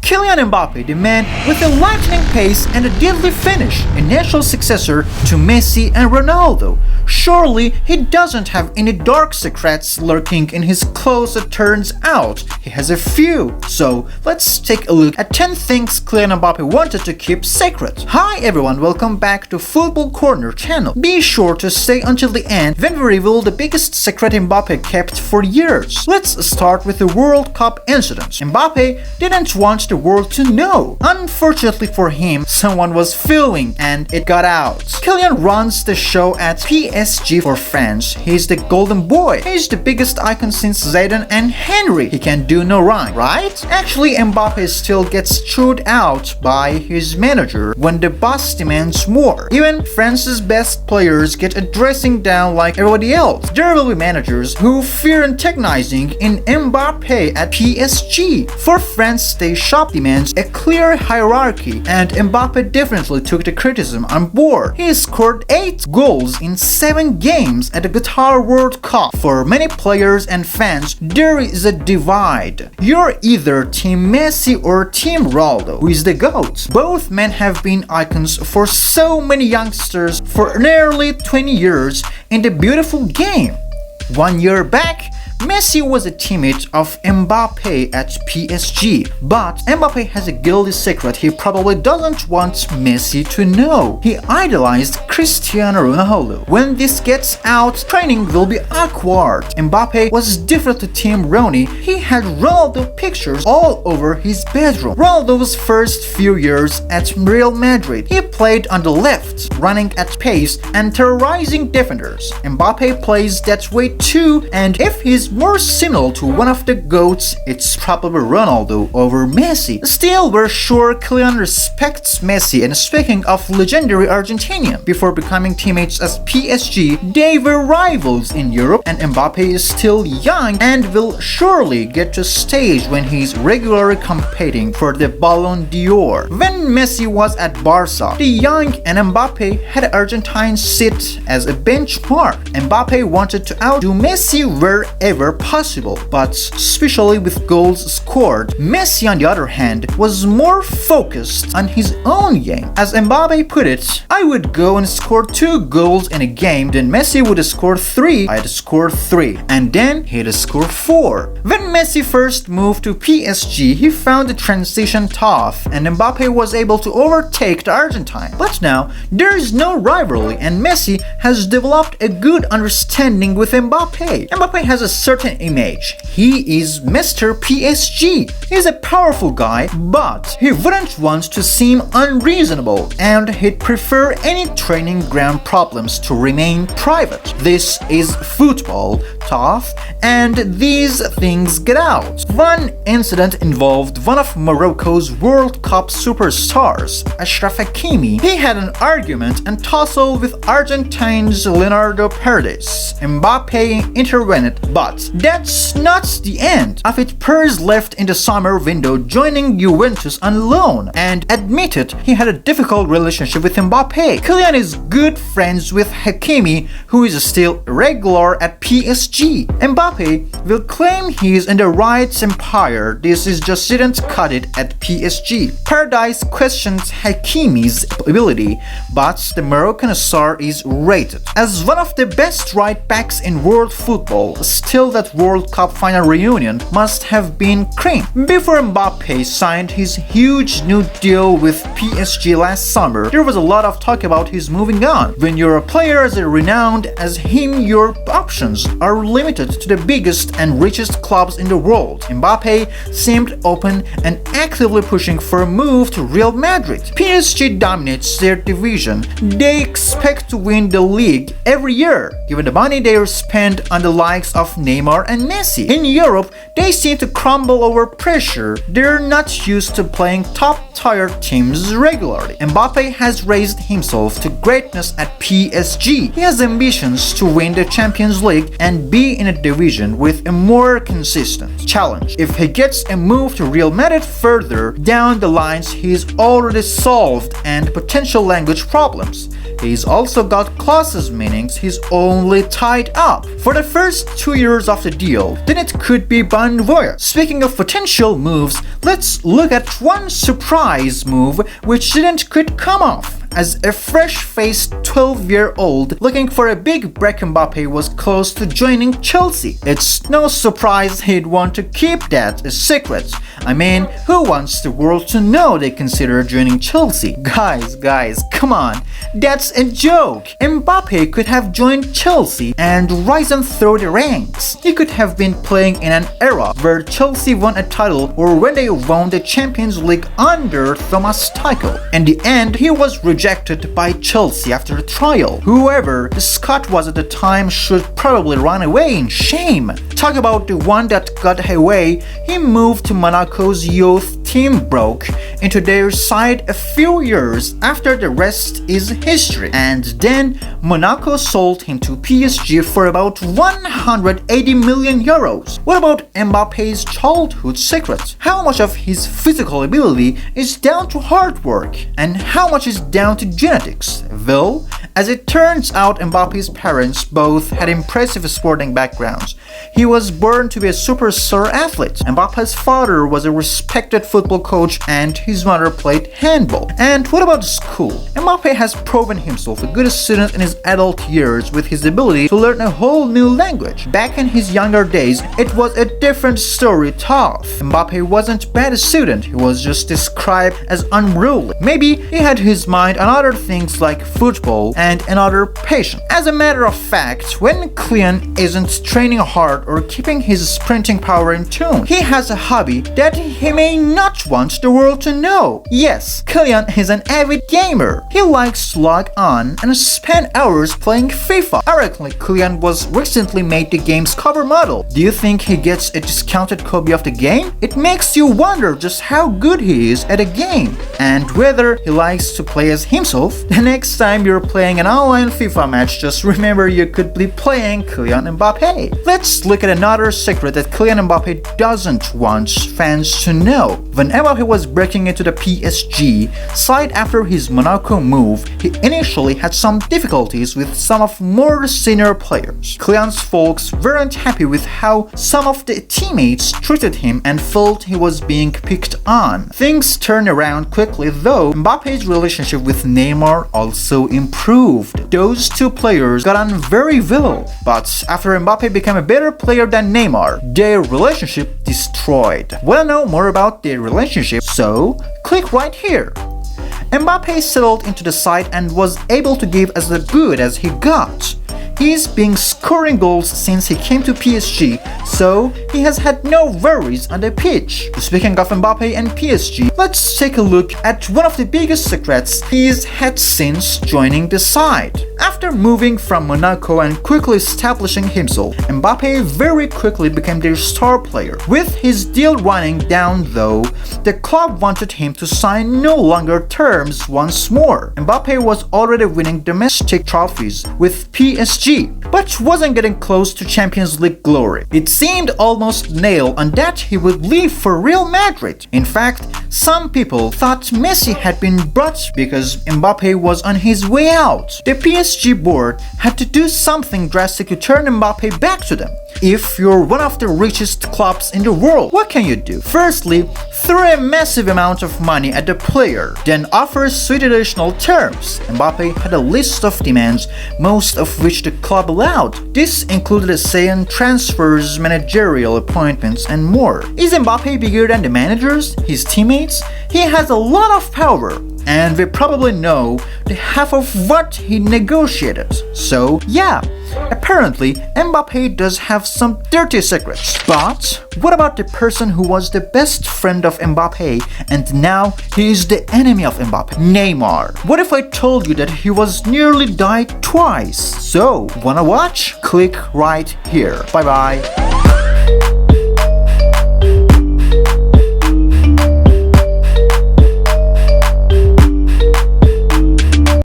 Kylian Mbappé, the man with a lightning pace and a deadly finish, a natural successor to Messi and Ronaldo. Surely he doesn't have any dark secrets lurking in his clothes. It turns out he has a few. So let's take a look at 10 things Kylian Mbappé wanted to keep secret. Hi everyone, welcome back to Football Corner channel. Be sure to stay until the end when we reveal the biggest secret Mbappé kept for years. Let's start with the World Cup incident. Mbappé didn't want the world to know. Unfortunately for him, someone was filming and it got out. Kylian runs the show at PSG for France. He's the golden boy. He's the biggest icon since Zidane and Henry. He can do no wrong, right? Actually, Mbappé still gets chewed out by his manager when the boss demands more. Even France's best players get a dressing down like everybody else. There will be managers who fear antagonizing in Mbappé at PSG. For France, the shop demands a clear hierarchy, and Mbappé definitely took the criticism on board. He scored 8 goals in 7 games at the Qatar World Cup. For many players and fans, there is a divide. You're either Team Messi or Team Ronaldo. Who is the GOAT? Both men have been icons for so many youngsters for nearly 20 years in the beautiful game. 1 year back, Messi was a teammate of Mbappé at PSG, but Mbappé has a guilty secret he probably doesn't want Messi to know. He idolized Cristiano Ronaldo. When this gets out, training will be awkward. Mbappé was different to Team Ronnie. He had Ronaldo pictures all over his bedroom. Ronaldo's first few years at Real Madrid, he played on the left, running at pace and terrorizing defenders. Mbappé plays that way too, and if he's more similar to one of the GOATs, it's probably Ronaldo over Messi. Still, we're sure Kylian respects Messi, and speaking of legendary Argentinian, before becoming teammates as PSG, they were rivals in Europe, and Mbappé is still young and will surely get to stage when he's regularly competing for the Ballon d'Or. When Messi was at Barca, the young and Mbappé had Argentine sit as a benchmark. Mbappé wanted to outdo Messi wherever possible, but especially with goals scored. Messi, on the other hand, was more focused on his own game. As Mbappé put it, I would go and score 2 goals in a game, then Messi would score 3, I'd score 3, and then he'd score 4. When Messi first moved to PSG, he found the transition tough, and Mbappé was able to overtake the Argentine. But now, there is no rivalry, and Messi has developed a good understanding with Mbappé. Mbappé has a certain image. He is Mr. PSG. He's a powerful guy, but he wouldn't want to seem unreasonable, and he'd prefer any training ground problems to remain private. This is football, tough, and these things get out. One incident involved one of Morocco's World Cup superstars, Achraf Hakimi. He had an argument and tussle with Argentine's Leonardo Paredes. Mbappé intervened, but that's not the end of it. Paredes left in the summer window, joining Juventus on loan, and admitted he had a difficult relationship with Mbappé. Kylian is good friends with Hakimi, who is still regular at PSG. Mbappé will claim he's in the right empire. This is just didn't cut it at PSG. Paredes questions Hakimi's ability, but the Moroccan star is rated as one of the best right backs in world football. Still, that World Cup final reunion must have been cream. Before Mbappé signed his huge new deal with PSG last summer, there was a lot of talk about his moving on. When you're a player as renowned as him, your options are limited to the biggest and richest clubs in the world. Mbappé seemed open and actively pushing for a move to Real Madrid. PSG dominates their division. They expect to win the league every year, given the money they spend on the likes of Neymar and Messi. In Europe, they seem to crumble over pressure. They're not used to playing top-tier teams regularly. Mbappé has raised himself to greatness at PSG. He has ambitions to win the Champions League, and be in a division with a more consistent challenge. If he gets a move to Real Madrid further down the lines, he's already solved and potential language problems. He's also got clauses, meaning he's only tied up for the first 2 years of the deal. Then it could be bon voyage. Speaking of potential moves, let's look at one surprise move which could come off. As a fresh-faced 12-year-old looking for a big break, Mbappe was close to joining Chelsea. It's no surprise he'd want to keep that a secret. I mean, who wants the world to know they consider joining Chelsea? Guys, come on. That's a joke. Mbappe could have joined Chelsea and risen through the ranks. He could have been playing in an era where Chelsea won a title or when they won the Champions League under Thomas Tuchel. In the end, he was rejected by Chelsea after a trial. Whoever the Scot was at the time should probably run away in shame. Talk about the one that got away. He moved to Monaco's youth team, broke into their side a few years after. The rest is history. And then Monaco sold him to PSG for about 180 million euros. What about Mbappe's childhood secret? How much of his physical ability is down to hard work and how much is down to genetics? Well, as it turns out, Mbappe's parents both had impressive sporting backgrounds. He was born to be a superstar athlete. Mbappe's father was a respected football coach and his mother played handball. And what about school? Mbappe has proven himself a good student in his adult years with his ability to learn a whole new language. Back in his younger days, it was a different story tough. Mbappe wasn't a bad student, he was just described as unruly. Maybe he had his mind on other things like football and another passion. As a matter of fact, when Kylian isn't training hard or keeping his sprinting power in tune, he has a hobby that he may not want the world to know. Yes, Kylian is an avid gamer. He likes to log on and spend hours playing FIFA. Ironically, Kylian was recently made the game's cover model. Do you think he gets a discounted copy of the game? It makes you wonder just how good he is at a game and whether he likes to play as himself. The next time you're playing an online FIFA match, just remember you could be playing Kylian Mbappé. Let's look at another secret that Kylian Mbappé doesn't want fans to know. When Mbappé was breaking into the PSG side after his Monaco move, he initially had some difficulties with some of more senior players. Kylian's folks weren't happy with how some of the teammates treated him and felt he was being picked on. Things turned around quickly though. Mbappe's relationship with Neymar also improved. Those two players got on very well, but after Mbappe became a better player than Neymar, their relationship destroyed. Wanna know more about their relationship? So click right here. Mbappe settled into the side and was able to give as good as he got. He's been scoring goals since he came to PSG, so he has had no worries on the pitch. Speaking of Mbappe and PSG, let's take a look at one of the biggest secrets he's had since joining the side. After moving from Monaco and quickly establishing himself, Mbappe very quickly became their star player. With his deal running down though, the club wanted him to sign no longer terms once more. Mbappe was already winning domestic trophies with PSG, but wasn't getting close to Champions League glory. It seemed almost nailed on that he would leave for Real Madrid. In fact, some people thought Messi had been brought because Mbappe was on his way out. The PSG board had to do something drastic to turn Mbappe back to them. If you're one of the richest clubs in the world, what can you do? Firstly, throw a massive amount of money at the player, then offer sweet additional terms. Mbappe had a list of demands, most of which the club allowed. This included a say in transfers, managerial appointments, and more. Is Mbappe bigger than the managers, his teammates? He has a lot of power, and we probably know the half of what he negotiated. So yeah, apparently Mbappe does have some dirty secrets. But what about the person who was the best friend of Mbappe and now he is the enemy of Mbappe? Neymar. What if I told you that he was nearly died twice? So, wanna watch? Click right here. Bye bye.